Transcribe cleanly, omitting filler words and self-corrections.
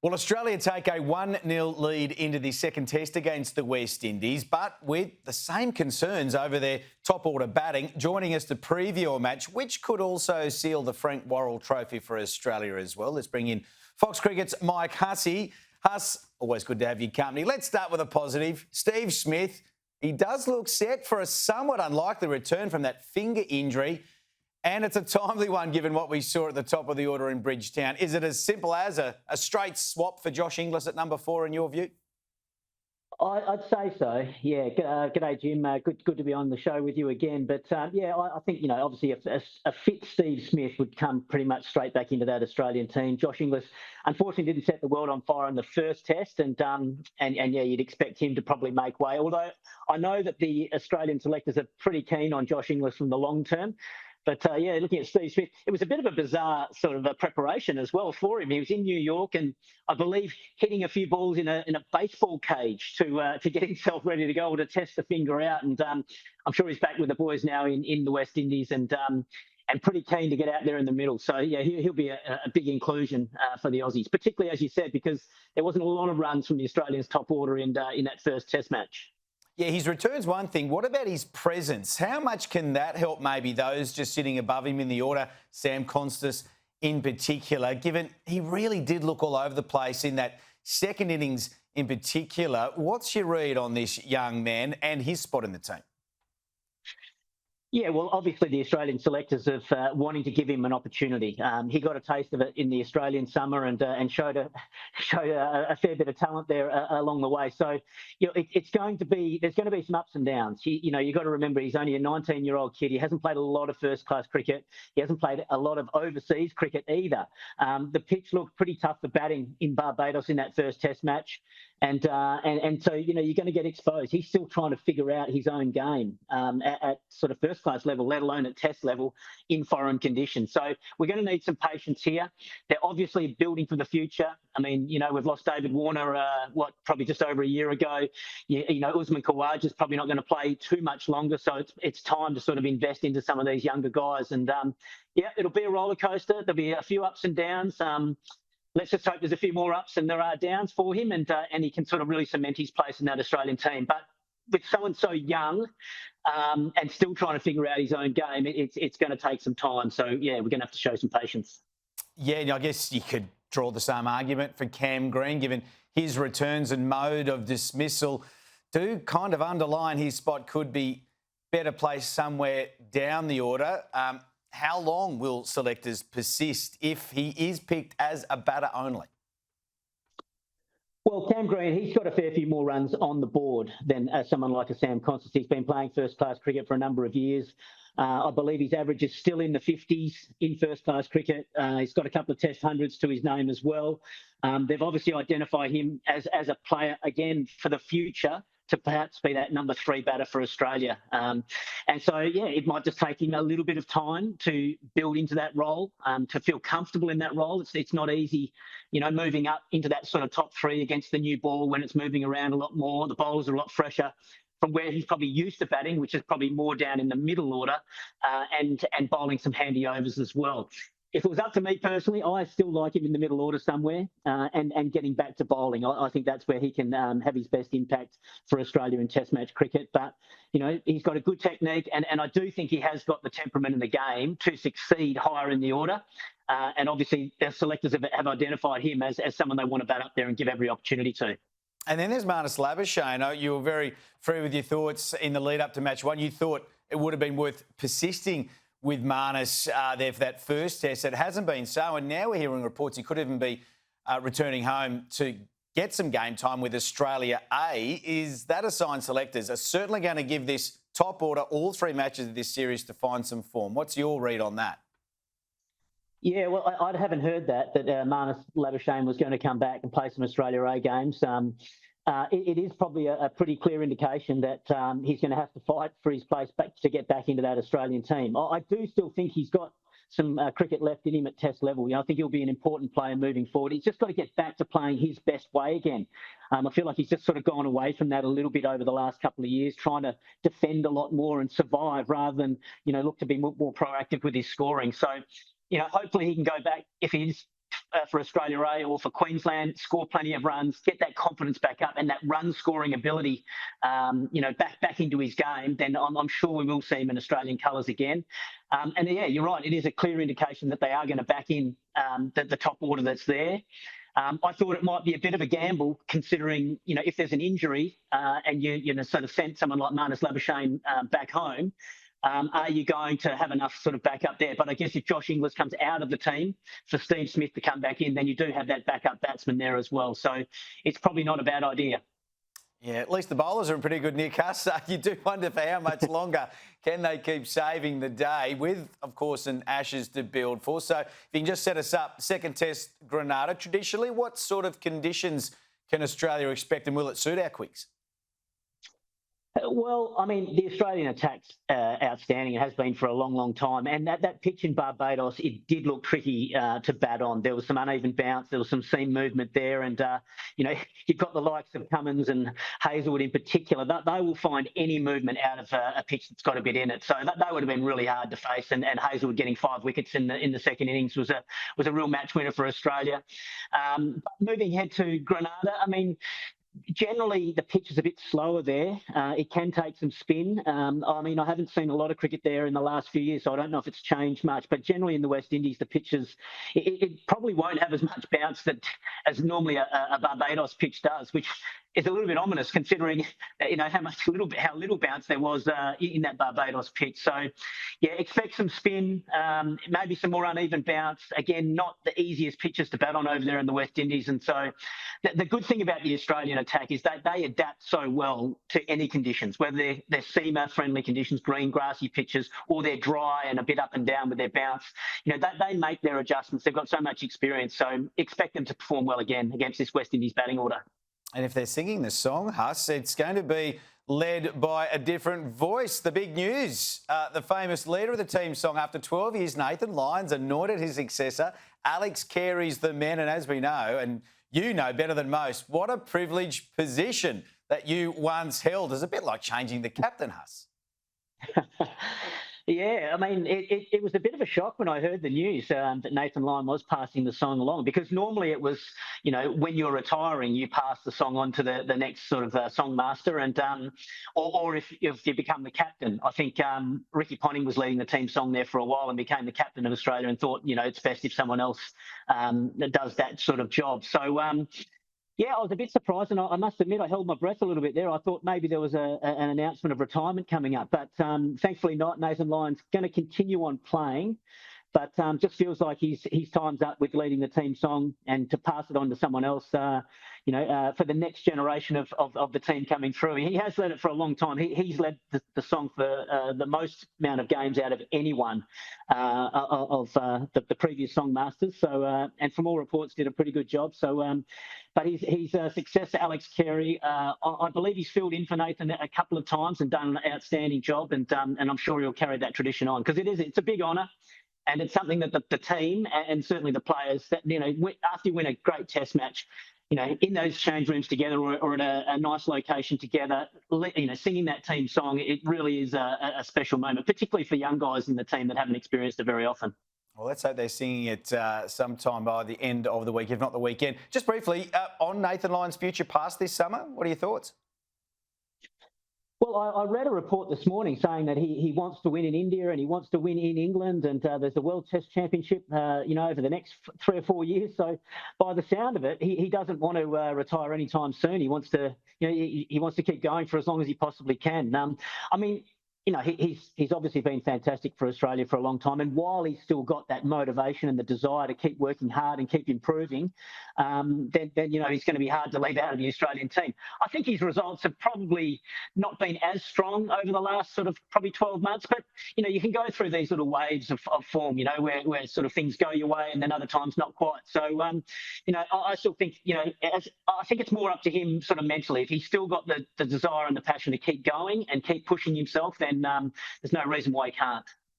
Well, Australia take a 1-0 lead into the second test against the West Indies, but with the same concerns over their top order batting. Joining us to preview a match which could also seal the Frank Worrell Trophy for Australia as well. Let's bring in Fox Cricket's Mike Hussey. Huss, always good to have your company. Let's start with a positive. Steve Smith, he does look set for a somewhat unlikely return from that finger injury. And it's a timely one, given what we saw at the top of the order in Bridgetown. Is it as simple as a straight swap for Josh Inglis at number 4, in your view? I'd say so. Yeah. G'day, Jim. Good to be on the show with you again. But yeah, I think obviously a fit Steve Smith would come pretty much straight back into that Australian team. Josh Inglis unfortunately didn't set the world on fire in the first test, and yeah, you'd expect him to probably make way. Although I know that the Australian selectors are pretty keen on Josh Inglis from the long term. But yeah, looking at Steve Smith, it was a bit of a bizarre sort of a preparation as well for him. He was in New York and I believe hitting a few balls in a baseball cage to get himself ready to go, to test the finger out. And I'm sure he's back with the boys now in the West Indies and pretty keen to get out there in the middle. So yeah, he'll be a big inclusion for the Aussies, particularly as you said, because there wasn't a lot of runs from the Australians' top order in that first Test match. Yeah, his return's one thing. What about his presence? How much can that help maybe those just sitting above him in the order, Sam Konstas in particular, given he really did look all over the place in that second innings in particular? What's your read on this young man and his spot in the team? Yeah, well, obviously the Australian selectors have wanting to give him an opportunity. He got a taste of it in the Australian summer and showed a fair bit of talent there along the way. So, there's going to be some ups and downs. You got to remember he's only a 19-year-old kid. He hasn't played a lot of first-class cricket. He hasn't played a lot of overseas cricket either. The pitch looked pretty tough for batting in Barbados in that first Test match. And so, you're going to get exposed. He's still trying to figure out his own game at sort of first-class level, let alone at Test level in foreign conditions. So we're going to need some patience here. They're obviously building for the future. I mean, we've lost David Warner, probably just over a year ago. Usman Khawaja's probably not going to play too much longer. So it's time to sort of invest into some of these younger guys. And, yeah, it'll be a roller coaster. There'll be a few ups and downs. Let's just hope there's a few more ups than there are downs for him, and he can sort of really cement his place in that Australian team. But with someone so young and still trying to figure out his own game, it's going to take some time. So, yeah, we're going to have to show some patience. Yeah, I guess you could draw the same argument for Cam Green, given his returns and mode of dismissal do kind of underline his spot could be better placed somewhere down the order. How long will selectors persist if he is picked as a batter only? Well, Cam Green, he's got a fair few more runs on the board than someone like a Sam Konstas. He's been playing first-class cricket for a number of years. I believe his average is still in the 50s in first-class cricket. He's got a couple of Test hundreds to his name as well. They've obviously identified him as a player, again, for the future, to perhaps be that number 3 batter for Australia. And so, yeah, it might just take him a little bit of time to build into that role, to feel comfortable in that role. It's not easy, moving up into that sort of top 3 against the new ball when it's moving around a lot more. The bowlers are a lot fresher from where he's probably used to batting, which is probably more down in the middle order, and bowling some handy overs as well. If it was up to me personally, I still like him in the middle order somewhere and getting back to bowling. I think that's where he can have his best impact for Australia in Test match cricket. But, he's got a good technique and I do think he has got the temperament in the game to succeed higher in the order. And obviously, the selectors have identified him as someone they want to bat up there and give every opportunity to. And then there's Labuschagne. You were very free with your thoughts in the lead up to match 1. You thought it would have been worth persisting with Marnus there for that first test. It hasn't been so, and now we're hearing reports he could even be returning home to get some game time with Australia A. Is that a sign selectors are certainly going to give this top order all 3 matches of this series to find some form? What's your read on that? Yeah, well, I haven't heard that Marnus Labuschagne was going to come back and play some Australia A games. It is probably a pretty clear indication that he's going to have to fight for his place back to get back into that Australian team. I do still think he's got some cricket left in him at Test level. I think he'll be an important player moving forward. He's just got to get back to playing his best way again. I feel like he's just sort of gone away from that a little bit over the last couple of years, trying to defend a lot more and survive rather than, look to be more proactive with his scoring. So, hopefully he can go back if he's for Australia A or for Queensland, score plenty of runs, get that confidence back up and that run scoring ability, back into his game, then I'm sure we will see him in Australian colours again. And yeah, you're right. It is a clear indication that they are going to back in the top order that's there. I thought it might be a bit of a gamble considering, if there's an injury and you sort of sent someone like Marnus Labuschagne back home, are you going to have enough sort of backup there? But I guess if Josh Inglis comes out of the team for Steve Smith to come back in, then you do have that backup batsman there as well. So it's probably not a bad idea. Yeah, at least the bowlers are in pretty good nick, Huss. You do wonder for how much longer can they keep saving the day with, of course, an Ashes to build for. So if you can just set us up, second test, Granada. Traditionally, what sort of conditions can Australia expect and will it suit our quicks? Well, I mean, the Australian attack's outstanding. It has been for a long, long time. And that pitch in Barbados, it did look tricky to bat on. There was some uneven bounce. There was some seam movement there. And, you've got the likes of Cummins and Hazelwood in particular. They will find any movement out of a pitch that's got a bit in it. So that would have been really hard to face. And Hazelwood getting 5 wickets in the second innings was a real match winner for Australia. Moving ahead to Granada, I mean, generally, the pitch is a bit slower there. It can take some spin. I haven't seen a lot of cricket there in the last few years, so I don't know if it's changed much. But generally in the West Indies, the pitches, it probably won't have as much bounce as normally a Barbados pitch does, which is a little bit ominous considering how little bounce there was in that Barbados pitch. So, yeah, expect some spin, maybe some more uneven bounce. Again, not the easiest pitches to bat on over there in the West Indies. And so the good thing about the Australian attack is that they adapt so well to any conditions, whether they're seamer-friendly conditions, green, grassy pitches, or they're dry and a bit up and down with their bounce. They make their adjustments. They've got so much experience. So expect them to perform well again against this West Indies batting order. And if they're singing the song, Huss, it's going to be led by a different voice. The big news, the famous leader of the team song after 12 years, Nathan Lyon's anointed his successor. Alex Carey's the man, and as we know, and you know better than most, what a privileged position that you once held. It's a bit like changing the captain, Huss. Yeah, I mean, it was a bit of a shock when I heard the news that Nathan Lyon was passing the song along, because normally it was, when you're retiring, you pass the song on to the next sort of song master, and or if you become the captain. I think Ricky Ponting was leading the team song there for a while and became the captain of Australia and thought, it's best if someone else does that sort of job. So, yeah, I was a bit surprised, and I must admit I held my breath a little bit there. I thought maybe there was an announcement of retirement coming up, but thankfully not. Nathan Lyon's going to continue on playing, but just feels like his time's up with leading the team song, and to pass it on to someone else, for the next generation of the team coming through. He has led it for a long time. He's led the song for the most amount of games out of anyone of the previous song masters. So, and from all reports, did a pretty good job. So, but his successor, Alex Carey, I believe he's filled in for Nathan a couple of times and done an outstanding job. And I'm sure he'll carry that tradition on, because it's a big honour. And it's something that the team and certainly the players, that after you win a great Test match, in those change rooms together or at a nice location together, singing that team song, it really is a special moment, particularly for young guys in the team that haven't experienced it very often. Well, let's hope they're singing it sometime by the end of the week, if not the weekend. Just briefly, on Nathan Lyon's future past this summer, what are your thoughts? Well, I read a report this morning saying that he wants to win in India and he wants to win in England, and there's a World Test Championship, over the next 3 or 4 years. So, by the sound of it, he doesn't want to retire anytime soon. He wants to, he wants to keep going for as long as he possibly can. He's obviously been fantastic for Australia for a long time, and while he's still got that motivation and the desire to keep working hard and keep improving, then he's going to be hard to leave out of the Australian team. I think his results have probably not been as strong over the last sort of probably 12 months, but you can go through these little waves of form, where sort of things go your way and then other times not quite. So, I still think, I think it's more up to him sort of mentally. If he's still got the desire and the passion to keep going and keep pushing himself, then there's no reason why he can't.